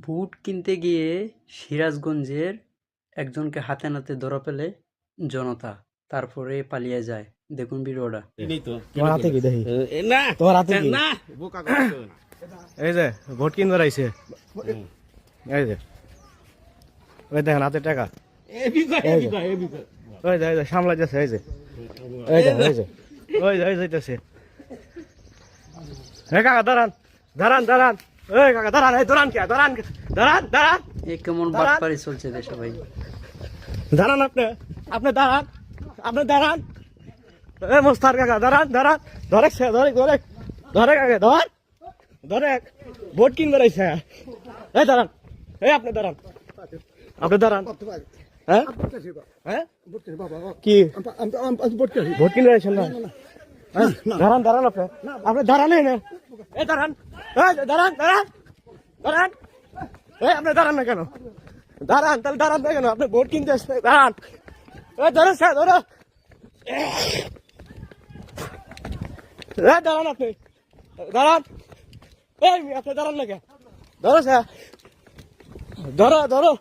বুট কিনতে গিয়ে সিরাজগঞ্জের একজনকে হাতে নাতে ধরা পেলে জনতা, তারপরে পালিয়ে যায়। দেখুন ভিডিওটা। তোমার হাতে কি দেখি না তোমার হাতে কি না বোকা করছো না। এই যে ভোট কিনবার আইছে এই যে ওই দেখেন হাতে টাকা ওই যে সামলাই যাচ্ছে এই যে এই যে ওই যে ওই যে ওই যাইতেছে হে কাকা দাঁড়ান দাঁড়ান দাঁড়ান এই কাকা দাঁড়ান এই দাঁড়ান কে দাঁড়ান দাঁড়ান দাঁড়ান এ কেমন বাটপারি চলছে দেশে ভাই। দাঁড়ান আপনি আপনি দাঁড়ান আপনি দাঁড়ান এ মোস্তার কাকা দাঁড়ান দাঁড়ান ধরে ধরে ধরে ধরে কাকা ধর ধরে ভোট কিনবার আইছে এই দাঁড়ান এই আপনি দাঁড়ান আপনি দাঁড়ান হ্যাঁ হ্যাঁ কি ভোট কিনবার আইছেন না দাঁড়ান দাঁড়ান আপনি আপনি দাঁড়ালেন না এই দাঁড়ান দাঁড়ান দাঁড়ান দাঁড়ান এই আপনি দাঁড়ান না কেন দাঁড়ান তাহলে দাঁড়ান না কেন আপনি ভোট কিনতে আসছেন দাঁড়ান এই ধরো স্যার ধরো দাঁড়ান আপনি দাঁড়ান এই আপনি দাঁড়ান না কেন ধরো স্যার ধরো ধরো